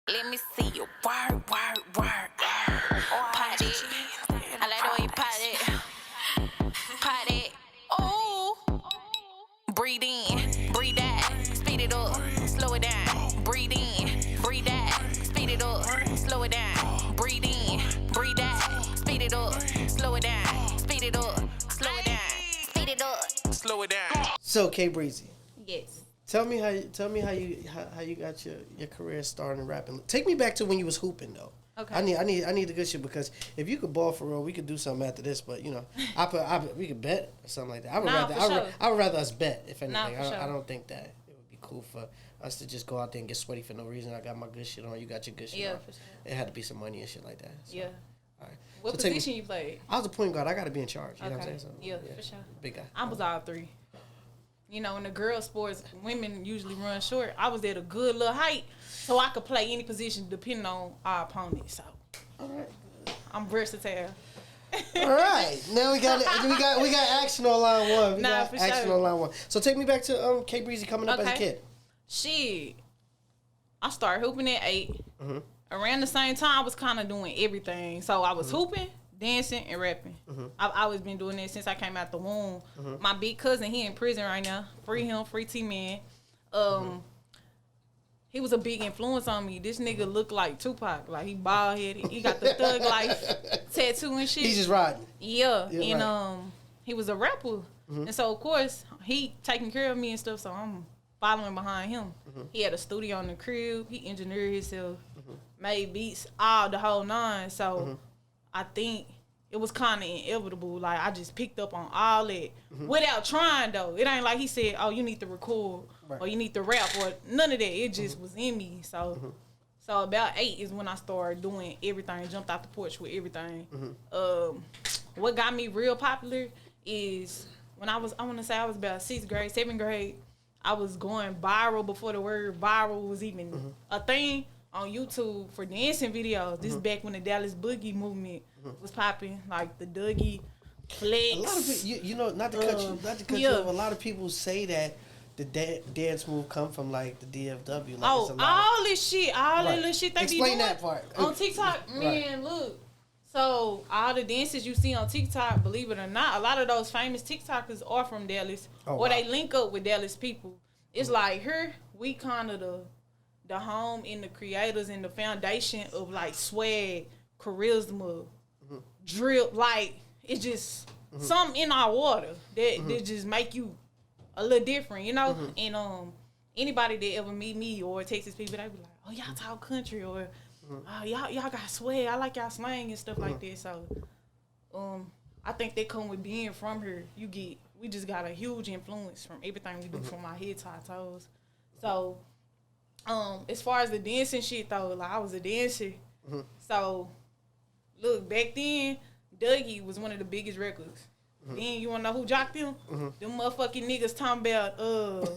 Let me see you work. Pot it. I like the way you pot it. Pot it. Ooh. Breathe in, breathe out, speed it up, slow it down. Breathe in, breathe out, speed it up, slow it down. Breathe in, breathe out, speed it up, slow it down. Speed it up, slow it down. Speed it up, slow it down. So, K Breezy. Yes. Tell me how you got your career started in rapping. Take me back to when you was hooping though. Okay. I need the good shit because if you could ball for real, we could do something after this. But you know, we could bet or something like that. I would rather us bet if anything. I don't think that it would be cool for us to just go out there and get sweaty for no reason. I got my good shit on. You got your good shit on. For sure. It had to be some money and shit like that. So, yeah. All right. What position you played? I was a point guard. I got to be in charge. You know what I'm saying? So, yeah, for sure. Big guy. I was all three. You know, in the girl sports, women usually run short. I was at a good little height, so I could play any position depending on our opponent. So, all right, I'm versatile. All right, now we got action on line one. For sure. On line one. So take me back to K Breezy coming up as a kid. Shit, I started hooping at 8. Mm-hmm. Around the same time, I was kind of doing everything. So I was hooping, dancing, and rapping. Mm-hmm. I've always been doing that since I came out the womb. Mm-hmm. My big cousin, he in prison right now. Free him, free T-Man. He was a big influence on me. This nigga looked like Tupac. Like, he bald headed. He got the thug life tattoo and shit. He's just riding. Yeah. And he was a rapper. Mm-hmm. And so, of course, he taking care of me and stuff, so I'm following behind him. Mm-hmm. He had a studio in the crib. He engineered himself, made beats, all the whole nine. So, I think it was kind of inevitable. Like, I just picked up on all that without trying, though. It ain't like he said, oh, you need to record or you need to rap or none of that. It just was in me. So so about 8 is when I started doing everything, jumped out the porch with everything. What got me real popular is when I want to say I was about 6th grade, 7th grade, I was going viral before the word viral was even a thing. On YouTube for dancing videos. This is back when the Dallas Boogie movement was popping, like the Dougie, Flex. A lot of people, you know, not to cut you off, a lot of people say that the dance move come from like the DFW. Like all this shit, all that little shit they Explain be doing that part on TikTok. Man, look. So all the dances you see on TikTok, believe it or not, a lot of those famous TikTokers are from Dallas, they link up with Dallas people. It's like here we kind of the home and the creators and the foundation of like swag, charisma, drill. Like it's just something in our water that just make you a little different, you know. And anybody that ever meet me or Texas people, they be like, "Oh, y'all talk country," or "Oh, y'all got swag. I like y'all slang and stuff like that." So, I think that come with being from here. We just got a huge influence from everything we do, from our head to our toes. So. As far as the dancing shit though, like I was a dancer. So, look, back then, Dougie was one of the biggest records. Then you wanna know who jocked them? Them motherfucking niggas talking about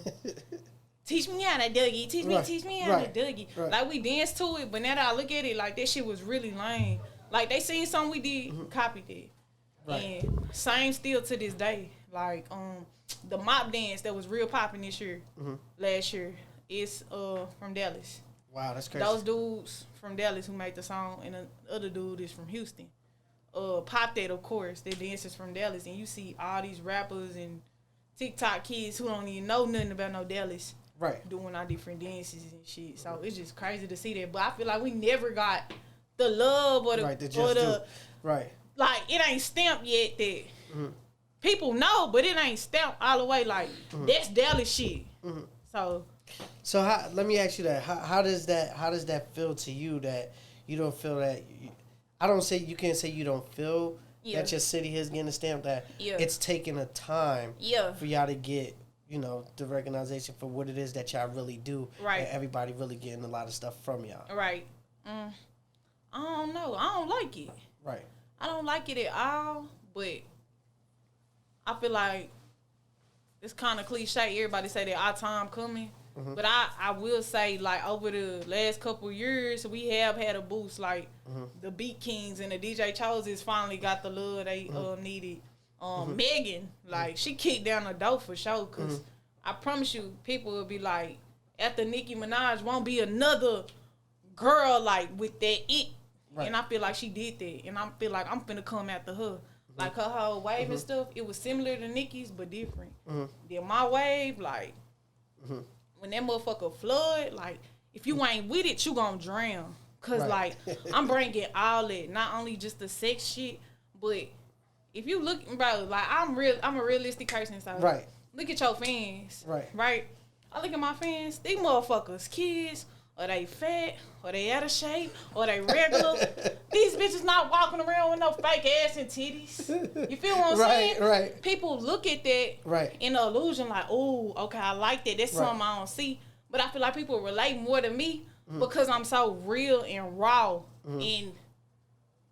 teach me how to Dougie, teach me how to Dougie. Right. Like we danced to it, but now that I look at it, like that shit was really lame. Like they seen something we did, copied it. Right. And same still to this day. Like the mop dance that was real popping this year, last year. It's from Dallas. Wow, that's crazy. Those dudes from Dallas who made the song, and the other dude is from Houston. Pop that, of course. They're dancers from Dallas, and you see all these rappers and TikTok kids who don't even know nothing about no Dallas, doing our different dances and shit. So it's just crazy to see that. But I feel like we never got the love or the like it ain't stamped yet that people know, but it ain't stamped all the way. Like that's Dallas shit. So let me ask you that. How does that feel to you that you don't feel that? You can't say you don't feel that your city is getting a stamp, that it's taking a time for y'all to get, you know, the recognition for what it is that y'all really do. Right. And everybody really getting a lot of stuff from y'all. Right. I don't know. I don't like it. Right. I don't like it at all, but I feel like it's kind of cliche. Everybody say that our time coming. But I will say, like, over the last couple years, we have had a boost. Like, the Beat Kings and the DJ Choses finally got the love they needed. Megan, like, she kicked down the door for sure. Because I promise you, people will be like, after Nicki Minaj, won't be another girl, like, with that it. Right. And I feel like she did that. And I feel like I'm finna come after her. Like, her whole wave and stuff, it was similar to Nicki's, but different. Then my wave, like, when that motherfucker flood, like, if you ain't with it, you gonna drown. Cause, like, I'm bringing all that. Not only just the sex shit, but if you look, bro, like, I'm a realistic person, so. Look at your fans. Right? I look at my fans, these motherfuckers, kids, or they fat, or they out of shape, or they regular. These bitches not walking around with no fake ass and titties. You feel what I'm saying? Right. People look at that in the illusion like, oh, okay, I like that. That's something I don't see. But I feel like people relate more to me because I'm so real and raw. And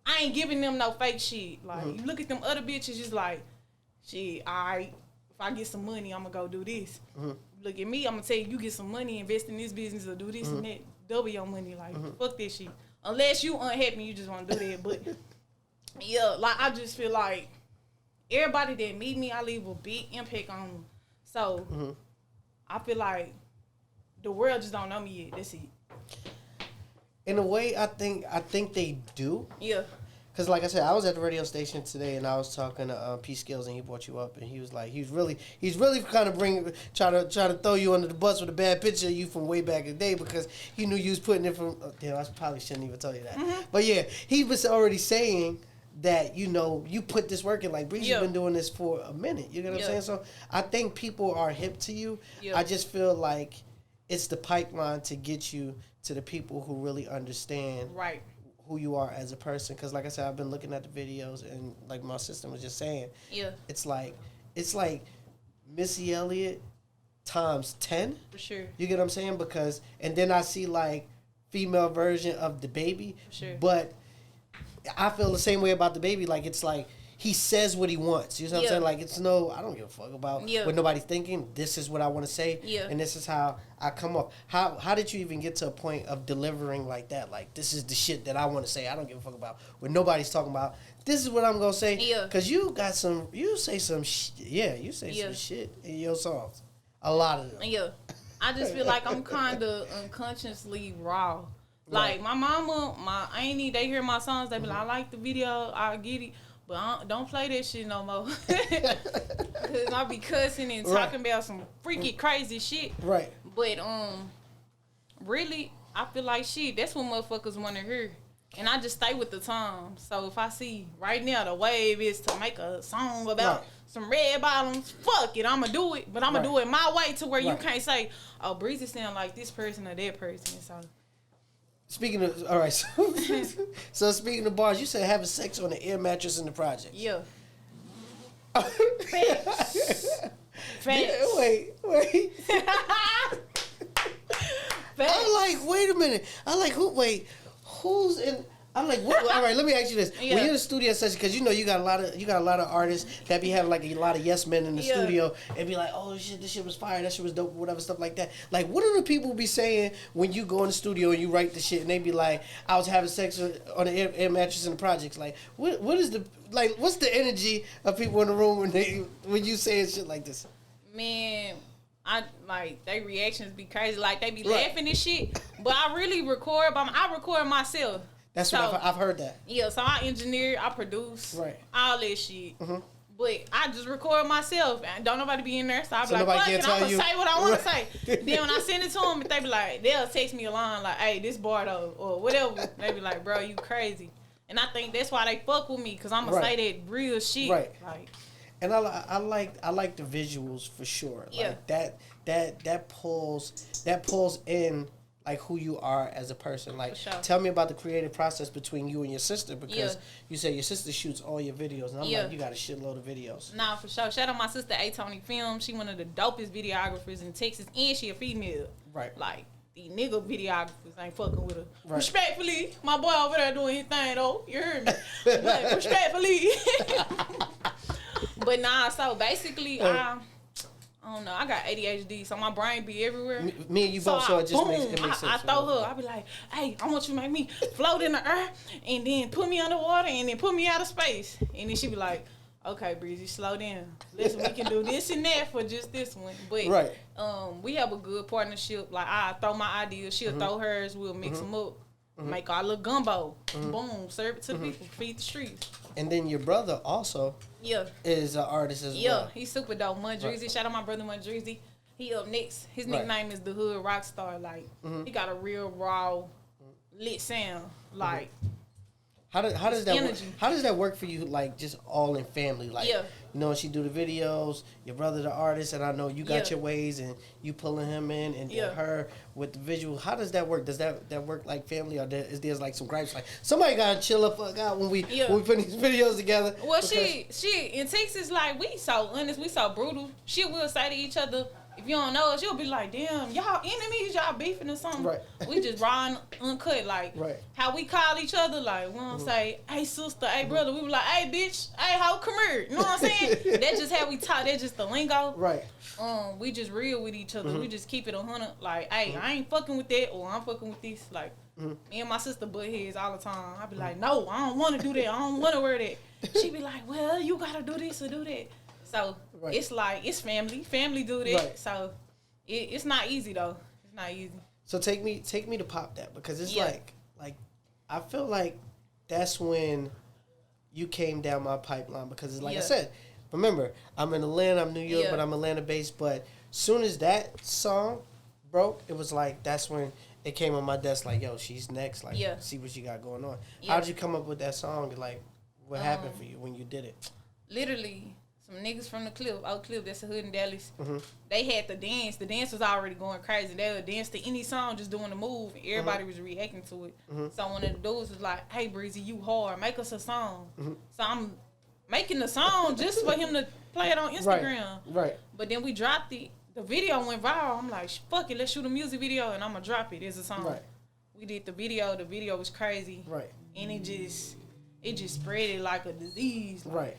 I ain't giving them no fake shit. Like, you look at them other bitches, just like, shit, all right, if I get some money, I'm going to go do this. Look at me, I'm going to tell you, you get some money, invest in this business or do this and that. Double your money. Like, fuck that shit. Unless you unhappy, you just want to do that. But, yeah, like, I just feel like everybody that meet me, I leave a big impact on them. So, I feel like the world just don't know me yet. That's it. In a way, I think they do. Yeah. Because, like I said, I was at the radio station today, and I was talking to P Skills, and he brought you up, and he was like, he's really kind of try to throw you under the bus with a bad picture of you from way back in the day because he knew you was putting it from. I probably shouldn't even tell you that, but yeah, he was already saying that you put this work in. Like Breezy's been doing this for a minute. You know what I'm saying? So I think people are hip to you. I just feel like it's the pipeline to get you to the people who really understand. Right. Who you are as a person, because like I said, I've been looking at the videos, and like my sister was just saying, it's like Missy Elliot times 10. For sure. You get what I'm saying? Because and then I see like female version of the baby. For sure. But I feel the same way about the baby. Like it's like he says what he wants. You know what I'm saying? Like it's I don't give a fuck about what nobody's thinking. This is what I want to say, and this is how I come off. How did you even get to a point of delivering like that? Like this is the shit that I want to say. I don't give a fuck about what nobody's talking about. This is what I'm gonna say. Cause you say some shit in your songs. A lot of them. Yeah, I just feel like I'm kind of unconsciously raw. Like my mama, my auntie, they hear my songs. They be like, I like the video. I get it. But don't play that shit no more. Because I be cussing and talking about some freaky crazy shit. Right. But, really, I feel like shit, that's what motherfuckers want to hear. And I just stay with the times. So if I see right now the wave is to make a song about some red bottoms, fuck it, I'm going to do it. But I'm going to do it my way to where you can't say, oh, Breezy sound like this person or that person. So... Speaking of, all right, so speaking of bars, you said having sex on the air mattress in the project. Yeah. Facts. Wait. I'm like, wait a minute. I'm like, who's in? I'm like, what? All right, let me ask you this: when you're in the studio session, because you got a lot of artists that be having like a lot of yes men in the studio and be like, oh shit, this shit was fire, that shit was dope, whatever stuff like that. Like, what do the people be saying when you go in the studio and you write the shit and they be like, I was having sex on the air mattress in the projects? Like, what is the what's the energy of people in the room when you saying shit like this? Man, I like they reactions be crazy, like they be laughing and shit. But I really record, I record myself. That's what I've heard that. Yeah, so I engineer, I produce, all that shit. But I just record myself, and don't nobody be in there, so I be like, fuck it, I'm gonna say what I want to say. Then when I send it to them, they be like, they'll text me a line like, hey, this bar though, or whatever. They be like, bro, you crazy. And I think that's why they fuck with me, because I'm gonna say that real shit. Right. Like, and I like the visuals for sure. Yeah. Like that pulls in like who you are as a person. Like, tell me about the creative process between you and your sister, because you say your sister shoots all your videos, and I'm like, you got a shitload of videos. Nah, for sure. Shout out my sister A Tony Film. She one of the dopest videographers in Texas, and she a female. Right. Like, the nigga videographers ain't fucking with her. Right. Respectfully, my boy over there doing his thing though. You heard me? But respectfully. But nah, so basically, I don't know. I got ADHD, so my brain be everywhere. Me and you both, so it just makes sense. I throw her. I be like, hey, I want you to make me float in the earth and then put me underwater and then put me out of space. And then she be like, okay, Breezy, slow down. Listen, we can do this and that for just this one. But we have a good partnership. Like, I throw my ideas, she'll throw hers, we'll mix them up. make our little gumbo. Boom, serve it to the people, feed the streets. And then your brother also is an artist as well. Yeah, he's super dope. Breezy, shout out my brother Breezy. He up next. His nickname is the Hood Rockstar. Like he got a real raw, lit sound. Like how does that work? How does that work for you? Like just all in family. Like you know, she do the videos. Your brother the artist, and I know you got your ways, and you pulling him in, and then her with the visual. How does that work? Does that work like family, or is there like some gripes? Like somebody gotta chill the fuck out when we put these videos together. Well, she in Texas, like we so honest, we so brutal. She will say to each other. If you don't know us, you'll be like, damn, y'all enemies, y'all beefing or something. Right. We just raw and uncut, like how we call each other, like we don't say, hey sister, hey brother. We be like, hey bitch, hey hoe, come here. You know what I'm saying? That's just how we talk. That's just the lingo. Right. We just real with each other. We just keep it 100. Like, hey, I ain't fucking with that, or I'm fucking with this. Like, me and my sister butt heads all the time. I be like, no, I don't want to do that. I don't want to wear that. She be like, well, you gotta do this or do that. So it's like it's family do that. Right. So it's not easy though. It's not easy. So take me to Pop That, because it's like I feel like that's when you came down my pipeline, because it's like I said, remember I'm in Atlanta, I'm New York, but I'm Atlanta based. But soon as that song broke, it was like that's when it came on my desk. Like, yo, she's next. Like, see what she got going on. How'd you come up with that song? Like, what happened for you when you did it? Literally. Some niggas from the Cliff, Oak Cliff, that's a hood in Dallas. They had the dance. The dance was already going crazy. They would dance to any song, just doing the move. And everybody was reacting to it. So one of the dudes was like, hey, Breezy, you hard. Make us a song. So I'm making the song just for him to play it on Instagram. Right. But then we dropped it. The video went viral. I'm like, fuck it, let's shoot a music video, and I'm going to drop it as a song. Right. We did the video. The video was crazy. Right. And it just spread it like a disease. Like, right.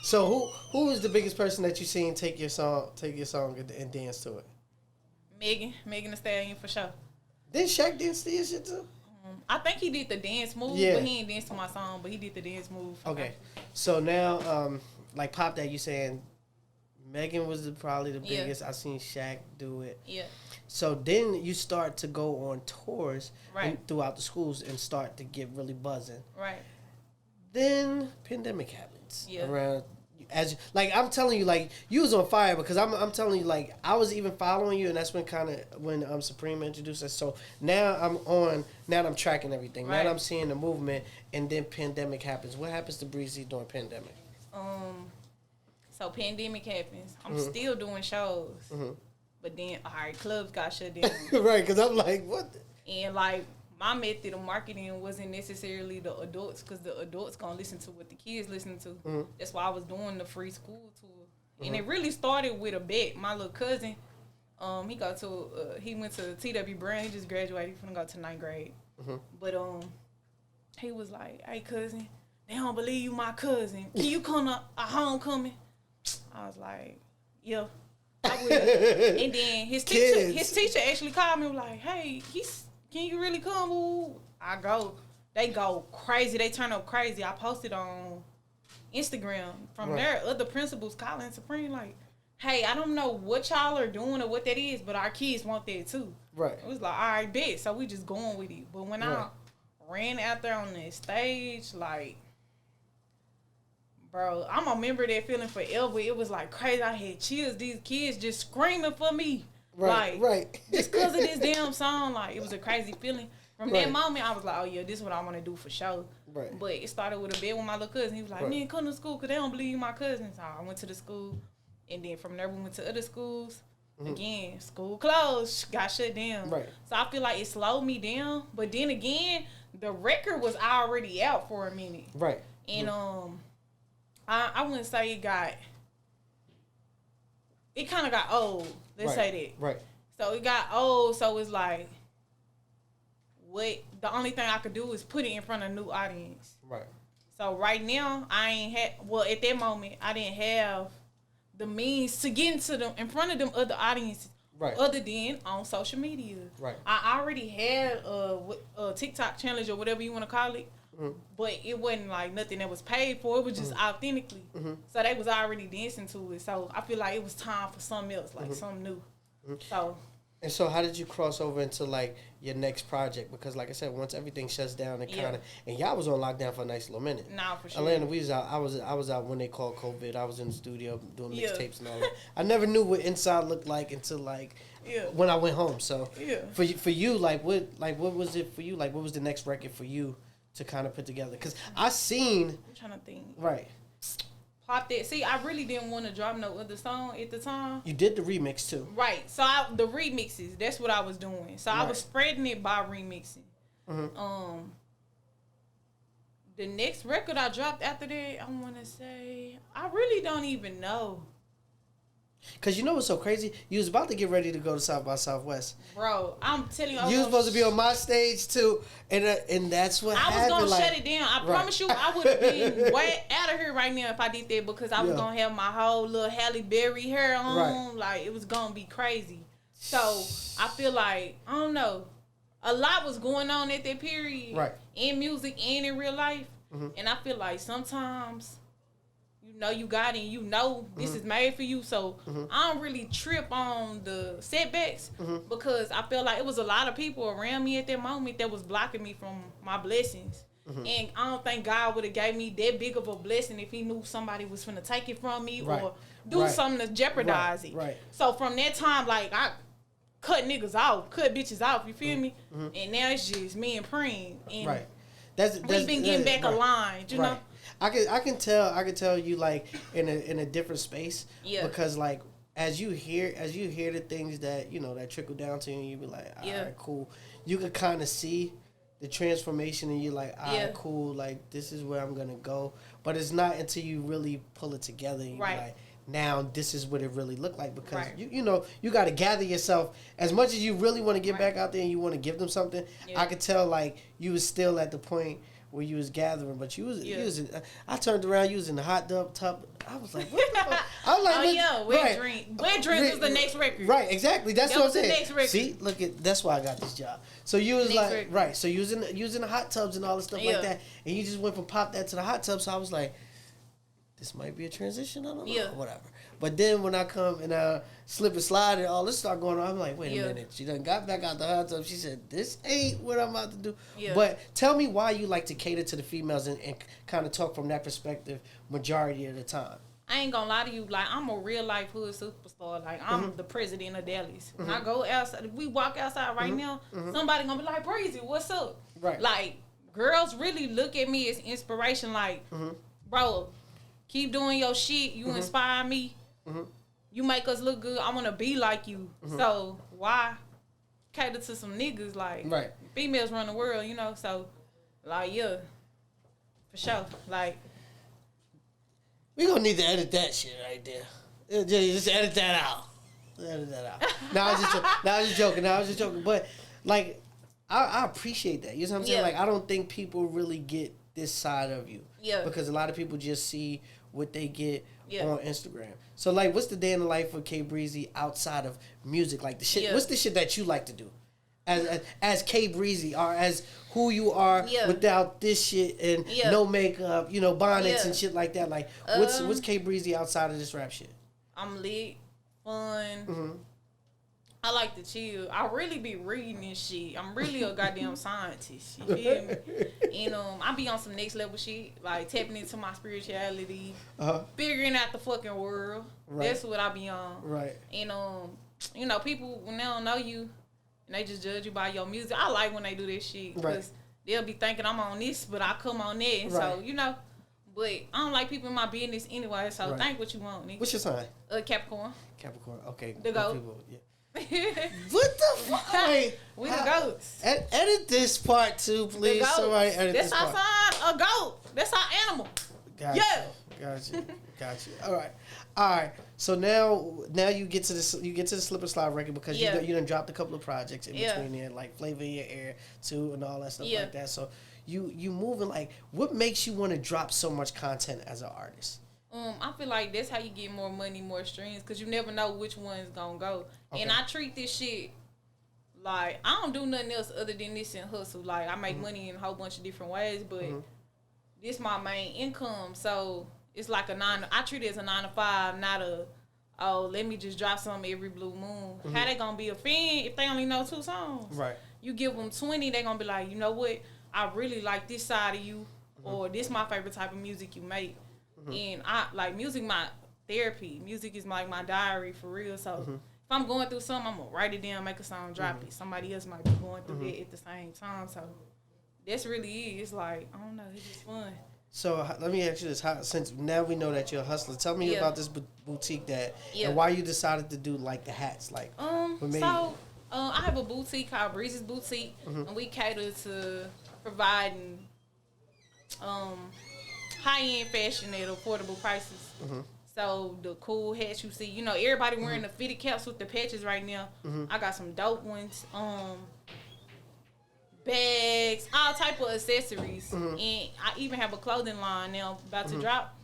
So who is the biggest person that you seen take your song and dance to it? Megan Thee Stallion for sure. Did Shaq dance to your shit too? I think he did the dance move, but he ain't dance to my song, but he did the dance move. Okay, so now like Pop That, you saying Megan was probably the biggest. I seen Shaq do it. Yeah. So then you start to go on tours throughout the schools and start to get really buzzing. Right. Then pandemic happens around. I'm telling you, like you was on fire, because I'm telling you, like I was even following you, and that's when Supreme introduced us. So now I'm tracking everything. Right. Now I'm seeing the movement, and then pandemic happens. What happens to Breezy during pandemic? So pandemic happens. I'm still doing shows, but then clubs got shut down. Right, because I'm like, what? And like my method of marketing wasn't necessarily the adults, because the adults gonna listen to what the kids listen to. That's why I was doing the free school tour, and it really started with a bet. My little cousin, he went to TW Brown. He just graduated. He finna go to 9th grade. But he was like, "Hey cousin, they don't believe you, my cousin. Can you come to a homecoming?" I was like, "Yeah, I will." And then his teacher actually called me, like, "Hey, can you really come?" Ooh. I go. They go crazy. They turn up crazy. I posted on Instagram. From there, other principals calling Supreme like, "Hey, I don't know what y'all are doing or what that is, but our kids want that too." Right. It was like, all right, bet. So we just going with it. But when I ran out there on that stage, like, bro, I'm gonna remember that feeling forever. It was like crazy. I had chills. These kids just screaming for me. Right. Just because of this damn song, like, it was a crazy feeling. From that moment, I was like, oh, yeah, this is what I want to do for sure. Right. But it started with a bet with my little cousin. He was like, man, come to school, because they don't believe you my cousin. So I went to the school, and then from there, we went to other schools. Again, school closed, got shut down. Right. So I feel like it slowed me down. But then again, the record was already out for a minute. Right. And I wouldn't say it kind of got old. Let's say that. Right. So it got old, so it's like, the only thing I could do is put it in front of a new audience. Right. So right now, at that moment, I didn't have the means to get into them, in front of them other audiences, other than on social media. Right. I already had a TikTok challenge or whatever you want to call it. But it wasn't like nothing that was paid for. It was just authentically. So they was already dancing to it. So I feel like it was time for something else, like something new. So And so, how did you cross over into like your next project? Because, like I said, once everything shuts down, and kind of, and y'all was on lockdown for a nice little minute. Nah, for sure. Atlanta, we was out. I was out when they called COVID. I was in the studio doing mixtapes and all that. I never knew what inside looked like until like when I went home. So for you, like what was it for you? Like what was the next record for you to kind of put together? Because I seen. I'm trying to think. Right. Pop that. See, I really didn't want to drop no other song at the time. You did the remix too. Right. So the remixes, that's what I was doing. So I was spreading it by remixing. Mm-hmm. The next record I dropped after that, I want to say, I really don't even know. Cause you know what's so crazy? You was about to get ready to go to South by Southwest. Bro, I'm telling you. You was supposed to be on my stage too, and that's what happened. I was gonna shut it down. I promise you, I would have been way out of here right now if I did that because I was gonna have my whole little Halle Berry hair on. Right. Like it was gonna be crazy. So I feel like I don't know. A lot was going on at that period, right? In music and in real life, and I feel like sometimes. You know you got it and you know this is made for you. So I don't really trip on the setbacks because I feel like it was a lot of people around me at that moment that was blocking me from my blessings. And I don't think God would have gave me that big of a blessing if he knew somebody was finna take it from me or do something to jeopardize it. Right. So from that time, like I cut niggas off, cut bitches off, you feel me? And now it's just me and Preem. And we've been getting back aligned, you know? I can tell you like in a different space because like as you hear the things that you know that trickle down to you and you be like all right cool, you could kind of see the transformation and you're like all right cool, like this is where I'm gonna go, but it's not until you really pull it together and you're like now this is what it really looked like because you know you got to gather yourself as much as you really want to get back out there and you want to give them something. I could tell like you was still at the point where you was gathering, but you was I turned around, you was in the hot tub. I was like, what the fuck? I was like, Wet Dreams was the next record. Right, exactly. That's what I'm saying. Next record. See, look at that's why I got this job. So you was next like, record. So you was in the hot tubs and all this stuff like that, and you just went from pop that to the hot tub. So I was like, this might be a transition. I don't know, whatever. But then when I come and slip and slide and all this start going on, I'm like, wait a minute. She done got back out the hot tub. She said, this ain't what I'm about to do. Yeah. But tell me why you like to cater to the females and kind of talk from that perspective majority of the time. I ain't gonna lie to you. Like, I'm a real life hood superstar. Like, I'm the president of Dallas. When I go outside, if we walk outside right now, somebody gonna be like, Breezy, what's up? Right. Like, girls really look at me as inspiration. Like, bro, keep doing your shit. You inspire me. You make us look good. I want to be like you. So why cater to some niggas? Like females run the world, you know. So like for sure. Like we gonna need to edit that shit right there. Just edit that out. Edit that out. I was just joking. But like I appreciate that. You know what I'm saying? Like I don't think people really get this side of you. Yeah. Because a lot of people just see what they get on Instagram. So like what's the day in the life of K Breezy outside of music? Like the shit what's the shit that you like to do? As K Breezy or as who you are without this shit and no makeup, you know, bonnets and shit like that. Like what's K Breezy outside of this rap shit? I'm lit, fun. I like to chill. I really be reading this shit. I'm really a goddamn scientist. You feel me? And I be on some next level shit, like tapping into my spirituality, figuring out the fucking world. Right. That's what I be on. Right. And you know, people when they don't know you, and they just judge you by your music. I like when they do this shit because they'll be thinking I'm on this, but I come on that. And so you know, but I don't like people in my business anyway. So think what you want, nigga. What's your sign? Capricorn. Capricorn. Okay. The goat. People, what the fuck? Wait, we the goats. Edit this part too, please. Somebody edit this part. That's our sign, a goat. That's our animal. Gotcha. Got you. All right. So now you get to the Slip and Slide record because you done dropped a couple of projects in between there, like Flavor in Your Air too, and all that stuff like that. So you moving like, what makes you want to drop so much content as an artist? I feel like that's how you get more money, more streams, because you never know which one's gonna go. Okay. And I treat this shit like I don't do nothing else other than this and hustle. Like I make money in a whole bunch of different ways, but this my main income. So it's like I treat it as a 9 to 5, not a oh, let me just drop something every blue moon. Mm-hmm. How they gonna be a fan if they only know 2 songs? Right. You give them 20, they gonna be like, you know what? I really like this side of you, or this my favorite type of music you make. And I like music. My therapy. Music is like my diary for real. So if I'm going through something, I'm gonna write it down, make a song, drop it. Somebody else might be going through it at the same time. So that's really it. It's like, I don't know, it's just fun. So let me ask you this: since now we know that you're a hustler, tell me about this boutique and why you decided to do like the hats. Like, I have a boutique called Breezy's Boutique, and we cater to providing high-end fashion at affordable prices. So the cool hats you see, everybody wearing the fitted caps with the patches right now. I got some dope ones, bags, all type of accessories, and I even have a clothing line now about to drop.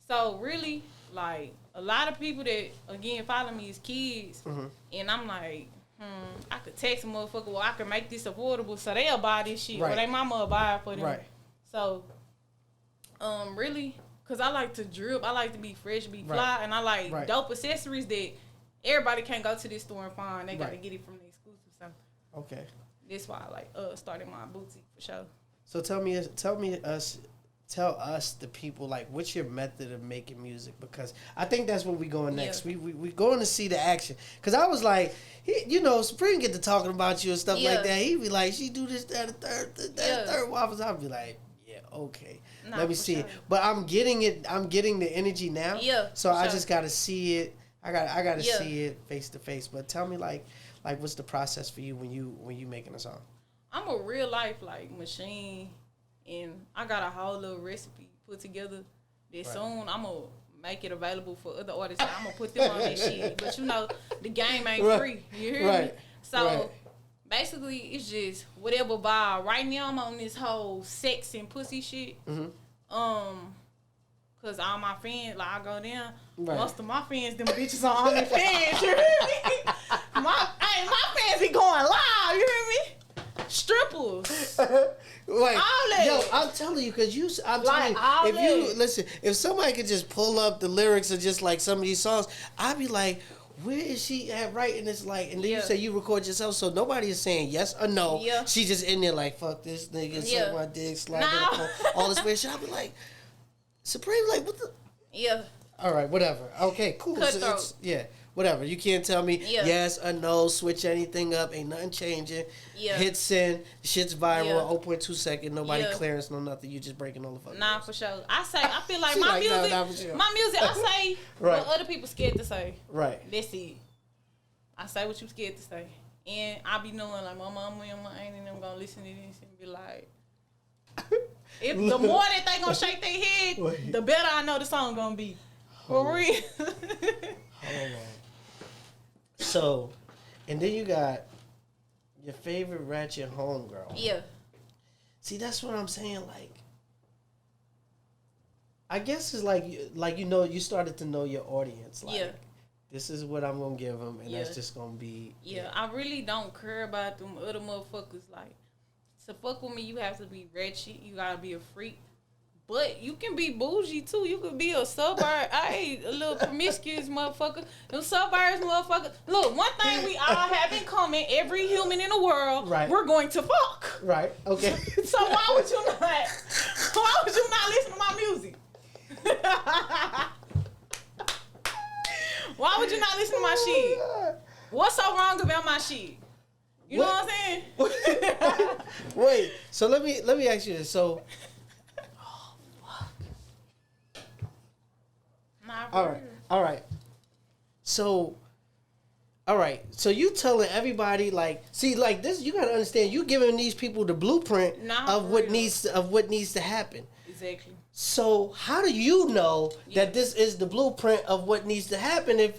So really, like, a lot of people that again follow me is kids, and I'm like, I could text a motherfucker, well, I can make this affordable, so they'll buy this shit, or they mama will buy it for them. Right. So, really, cause I like to drip, I like to be fresh, be fly, and I like dope accessories that everybody can't go to this store and find. They gotta get it from the exclusive. So, okay, that's why I like started my boutique for sure. So tell us the people, like, what's your method of making music? Because I think that's where we going next. We going to see the action. Because I was like, Supreme get to talking about you and stuff like that. He'd be like, she do this, that, and third Waffles. I'd be like, yeah, okay. Let me see it. But I'm getting it. I'm getting the energy now. Yeah. So I just got to see it. I got to see it face to face. But tell me, like what's the process for you when you making a song? I'm a real life, like, machine. And I got a whole little recipe put together that soon I'm going to make it available for other artists. I'm going to put them on this shit. But, the game ain't free. You hear me? So, basically, it's just whatever vibe. Right now, I'm on this whole sex and pussy shit. Because all my fans, like, I go down. Most of my fans, them bitches are OnlyFans. You hear me? My fans be going live. You hear me? Strippers. I'm telling you, because if somebody could just pull up the lyrics of just like some of these songs, I'd be like, where is she at writing this? Like, and then you say you record yourself, so nobody is saying yes or no. Yeah. She just in there like, fuck this nigga, suck my dick, slide all this weird shit. I'd be like, Supreme, like, what the? Yeah. All right, whatever. Okay, cool. So whatever. You can't tell me yes or no, switch anything up, ain't nothing changing. Yeah. Hit send, shit's viral, 0.2 second, nobody clearance, no nothing. You just breaking all the fucking rules. For sure. I feel like my music, I say what other people scared to say. Right. That's it. I say what you scared to say. And I be knowing, like, my mama and my aunt and them gonna listen to this and be like, if the more that they gonna shake their head, the better I know the song gonna be. For real. Hold on. So, and then you got your favorite Ratchet homegirl. Yeah. See, that's what I'm saying. Like, I guess it's you started to know your audience. Like, this is what I'm gonna give them, and that's just gonna be. Yeah, I really don't care about them other motherfuckers. Like, to fuck with me, you have to be ratchet. You gotta be a freak. But you can be bougie, too. You could be a suburb. A little promiscuous motherfucker. Them suburbs motherfucker. Look, one thing we all have in common, every human in the world, we're going to fuck. Right, okay. So why would you not listen to my music? Why would you not listen to my shit? What's so wrong about my shit? You know what I'm saying? Wait, so let me ask you this. So... All right. So you telling everybody, like, see, like this, you gotta understand, you giving these people the blueprint of what needs to happen. Exactly. So how do you know that this is the blueprint of what needs to happen?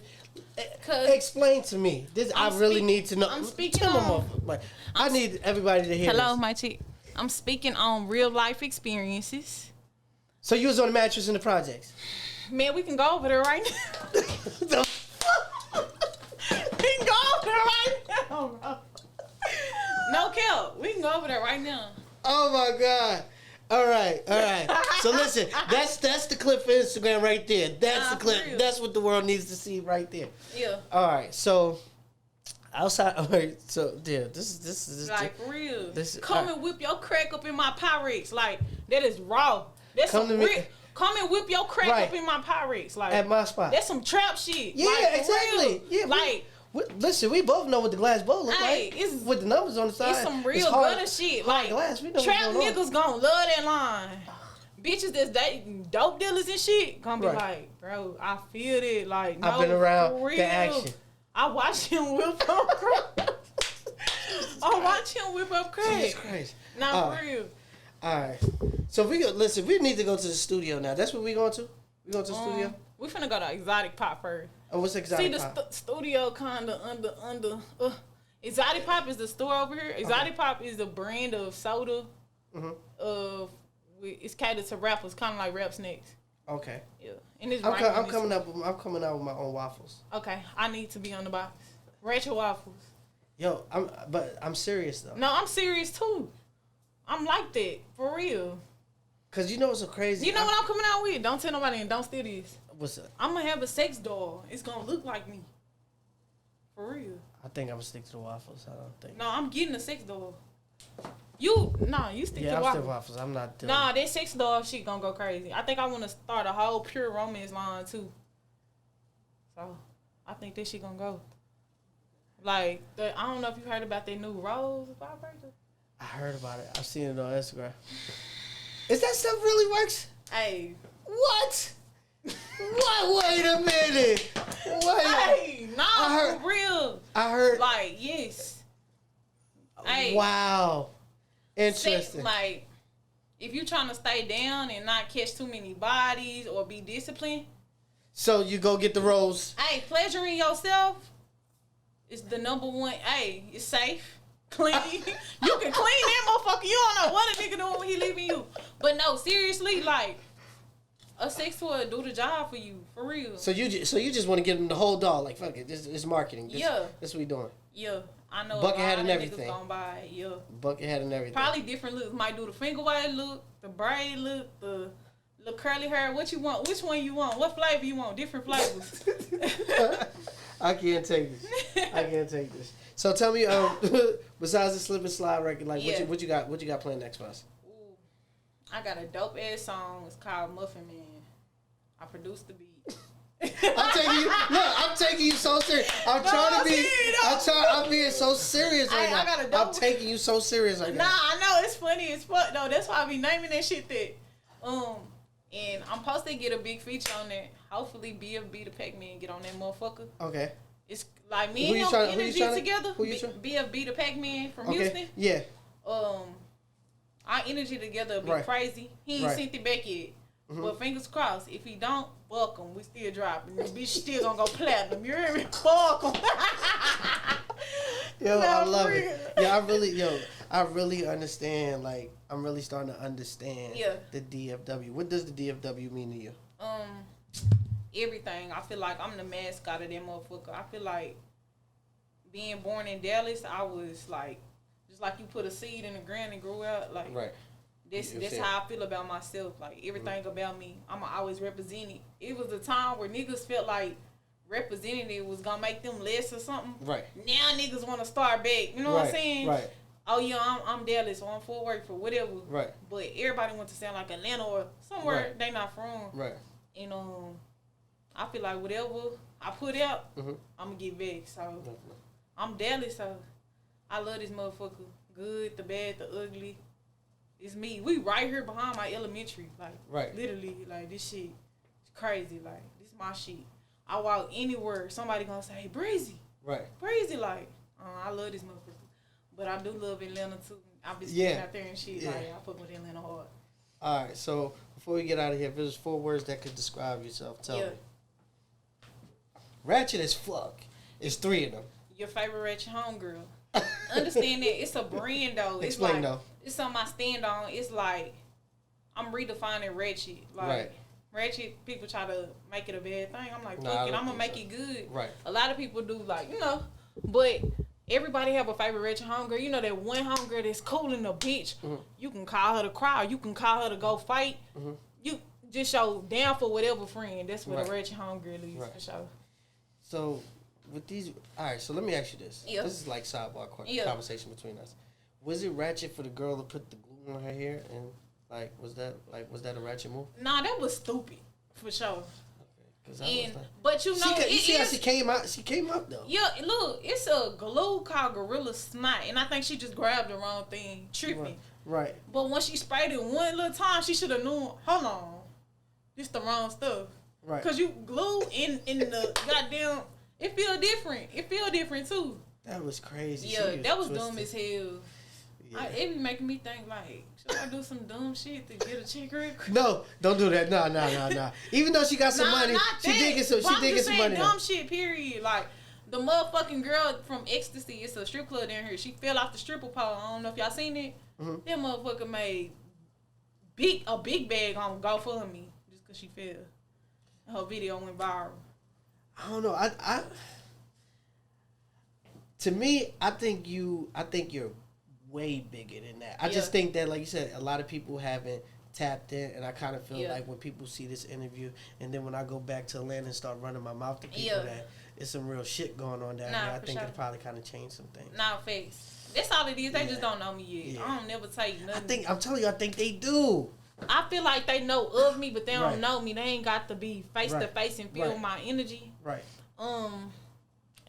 Explain to me. I really need to know. I'm speaking on. I need everybody to hear. Hello, my chick. I'm speaking on real life experiences. So you was on the mattress in the projects. Man, we can go over there right now. We can go over there right now, bro. No, Kel, we can go over there right now. Oh, my God. All right. So listen, that's the clip for Instagram right there. That's the clip. Real. That's what the world needs to see right there. Yeah. All right. So outside. All right. So yeah, this is like for real. Come and whip your crack up in my Pyrex. Like that is raw. That's come some to me. Come and whip your crack up in my Pyrex. Like at my spot. That's some trap shit. Yeah, like, exactly. Real. Yeah, like. Listen, we both know what the glass bowl looks like. It's, with the numbers on the side. It's some real gutter shit. Like glass. We know trap niggas gonna love that line. Bitches that's dating dope dealers and shit gonna be like, bro, I feel it. Like, no, I've been around for real. the action. I watch him whip up crack. I watch him whip up crack. Jesus Christ. Nah, for real. All right. So we need to go to the studio now. That's what we going to? We going to the studio? We finna go to Exotic Pop first. Oh, what's Exotic Pop? See, the studio kind of under. Exotic Pop is the store over here. Exotic Pop is the brand of soda. Of it's catered to rappers, kind of like Rap Snacks. Okay. Yeah, and it's I'm coming out with my own waffles. Okay, I need to be on the box. Ratchet Waffles. Yo, I'm serious though. No, I'm serious too. I'm like that for real. Cause you know what's so crazy. You know what I'm coming out with? Don't tell nobody and don't steal this. What's up? I'm gonna have a sex doll. It's gonna look like me. For real. I think I'm gonna stick to the waffles. I don't think. No, I'm getting a sex doll. You stick to waffles. Yeah, I'm still waffles. I'm not doing. Nah, that sex doll shit gonna go crazy. I think I wanna start a whole pure romance line too. So, I think that shit gonna go. Like, I don't know if you heard about that new rose vibrator. I heard about it. I've seen it on Instagram. Is that stuff really works? Hey. What? What? Wait a minute. Hey, nah, for real. I heard. Like, yes. Hey. Wow. Interesting. Like, if you trying to stay down and not catch too many bodies or be disciplined. So you go get the rose. Hey, pleasuring yourself is the number one. Hey, it's safe. Clean. You can clean that motherfucker. You don't know what a nigga doing when he leaving you. But no, seriously, like, a sex toy do the job for you, for real. So you just want to give them the whole doll, like fuck it, this is marketing. That's what we doing. Yeah, I know. Bucket hat and niggas everything. Gonna buy it. Yeah. Bucket hat and everything. Probably different looks. Might do the finger wave look, the braid look, the curly hair. What you want? Which one you want? What flavor you want? Different flavors. I can't take this. So tell me, besides the Slip and Slide record, like what you got planned next for us? Ooh, I got a dope ass song. It's called Muffin Man. I produced the beat. I'm taking you so serious. I'm being so serious right now. I'm taking you so serious right now. Nah, I know it's funny as fuck though. That's why I be naming that shit that. And I'm supposed to get a big feature on that. Hopefully, BFB the Pac-Man get on that motherfucker. Okay. It's like me and him energy together. BFB the Pac-Man from Houston. Yeah. Our energy together be crazy. He ain't sent it back yet. Mm-hmm. But fingers crossed, if he don't, fuck him. We still dropping. The bitch still gonna go platinum. You hear me? Fuck him. Yo, I love it. Yeah, I really understand. Like, I'm really starting to understand the DFW. What does the DFW mean to you? Everything. I feel like I'm the mascot of that motherfucker. I feel like being born in Dallas, I was like, just like you put a seed in the ground and grew out. Like, that's how I feel about myself. Like, everything about me, I'm always represented. It was a time where niggas felt like representative was gonna make them less or something. Right. Now niggas want to start back. You know what I'm saying? Right. Oh yeah, I'm Dallas, or I'm Fort Worth, for whatever. Right. But everybody wants to sound like Atlanta or somewhere they not from. Right. And I feel like whatever I put out, I'm gonna get back. So I'm Dallas, so I love this motherfucker. Good, the bad, the ugly. It's me. We right here behind my elementary. Like, literally, like, this shit is crazy. Like, this is my shit. I walk anywhere, somebody gonna say, hey, Breezy. Right. Breezy, like, I love this motherfucker. But I do love Atlanta, too. I've been speaking out there and shit. Yeah. Like, I fuck with Atlanta hard. All right, so before we get out of here, if there's 4 words that could describe yourself, tell me. Ratchet as fuck. It's 3 of them. Your favorite Ratchet homegirl. Understand that it's a brand, though. It's Explain, though. It's something I stand on. It's like, I'm redefining Ratchet. Like, Ratchet, people try to make it a bad thing. I'm like, fuck it, I'm going to make it good. Right. A lot of people do, like, you know, but everybody have a favorite Ratchet homegirl. You know that one homegirl that's cool in the bitch. Mm-hmm. You can call her to cry. You can call her to go fight. Mm-hmm. You just show down for whatever friend. That's what a Ratchet homegirl is for sure. So with these, all right. So let me ask you this. Yep. This is like sidebar conversation between us. Was it ratchet for the girl to put the glue on her hair and was that a ratchet move? Nah, that was stupid for sure. And, but you know, you see how she came out. She came up though. Yeah, look, it's a glue called Gorilla Snot, and I think she just grabbed the wrong thing, tripping. Right. But when she sprayed it one little time, she should have known. Hold on, this the wrong stuff. Right. Cause you glue in the goddamn. It feel different. It feel different too. That was crazy. Yeah, that was dumb as hell. Yeah. It be making me think like, should I do some dumb shit to get a check real quick? No, don't do that. No. Even though she got some money, she did get some money. Dumb shit, period. Like, the motherfucking girl from Ecstasy, it's a strip club down here. She fell off the stripper pole. I don't know if y'all seen it. Mm-hmm. That motherfucker made a big bag on GoFundMe just because she fell. Her video went viral. I don't know. To me, I think you're way bigger than that. I just think that, like you said, a lot of people haven't tapped in, and I kind of feel like when people see this interview, and then when I go back to Atlanta and start running my mouth to people that it's some real shit going on down there, I think it'll probably kind of change some things. Nah, face. That's all it is. They just don't know me yet. Yeah. I don't never tell you nothing. I'm telling you, I think they do. I feel like they know of me, but they don't know me. They ain't got to be face to face and feel my energy. Right.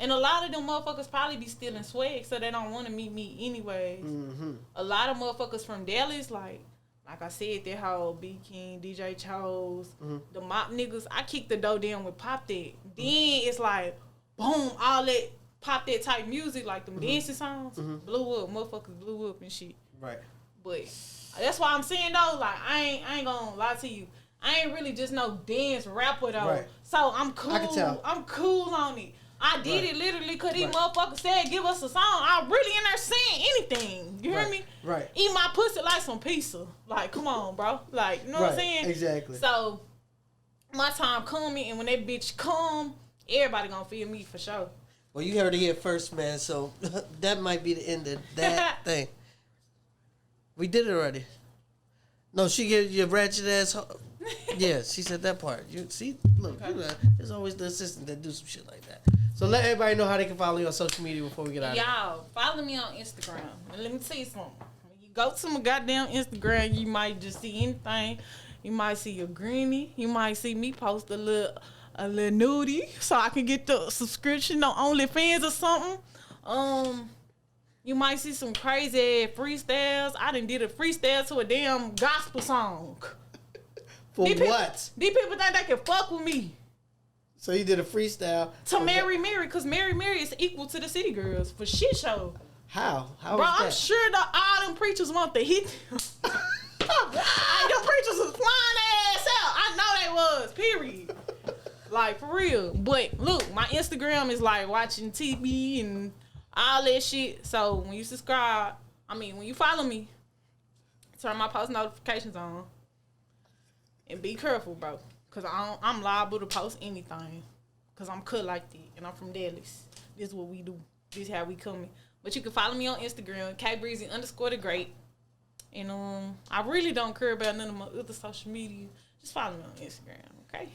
And a lot of them motherfuckers probably be stealing swag, so they don't want to meet me anyways. Mm-hmm. A lot of motherfuckers from Dallas, like I said, that whole B King, DJ Chose, the mop niggas, I kicked the door down with Pop That. Then it's like, boom, all that Pop That type music, like them dancing songs, blew up. Motherfuckers blew up and shit. Right. But that's why I'm saying though, like I ain't gonna lie to you. I ain't really just no dance rapper though. Right. So I'm cool. I can tell. I'm cool on it. I did it literally because these motherfuckers said, give us a song. I really in there saying anything. You hear me? Right. Eat my pussy like some pizza. Like, come on, bro. Like, you know what I'm saying? Exactly. So, my time coming, and when that bitch come, everybody gonna feel me for sure. Well, you heard it here first, man, so that might be the end of that thing. We did it already. No, she gave you a ratchet ass. Yeah, she said that part. You see, look, there's always the assistant that do some shit like that. So let everybody know how they can follow you on social media before we get out of here. Y'all, follow me on Instagram. And let me tell you something. When you go to my goddamn Instagram, you might just see anything. You might see a greenie. You might see me post a little nudie so I can get the subscription on OnlyFans or something. You might see some crazy freestyles. I done did a freestyle to a damn gospel song. For what? These people think they can fuck with me. So you did a freestyle to Mary, because Mary is equal to the City Girls for shit show. How? How? Bro, was that? I'm sure all them preachers want to hit them. Them preachers was flying their ass out. I know they was. Period. Like, for real. But look, my Instagram is like watching TV and all that shit. So when you subscribe, when you follow me, turn my post notifications on. And be careful, bro. Because I'm liable to post anything. Because I'm cut like that. And I'm from Dallas. This is what we do. This is how we coming. But you can follow me on Instagram, @Breezy_the_great. And I really don't care about none of my other social media. Just follow me on Instagram, okay?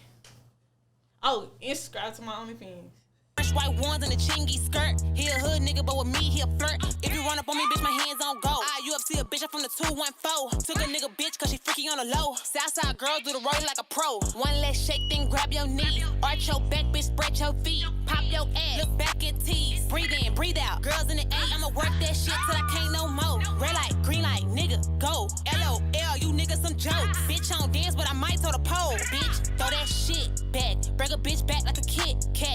Oh, and subscribe to my OnlyFans. Fresh white ones in a chingy skirt. He a hood nigga, but with me, he a flirt. If you run up on me, bitch, my hands on go. You up see a bitch, I'm from the 214. Took a nigga bitch, cause she freaky on the low. Southside girl, do the roll like a pro. One less shake, then grab your knee. Arch your back, bitch, spread your feet. Pop your ass, look back and tease. Breathe in, breathe out. Girls in the A, I'ma work that shit till I can't no more. Red light, green light, nigga, go. LOL, you niggas some jokes. Bitch, I don't dance, but I might throw the pole. Bitch, throw that shit back. Break a bitch back like a Kit Kat.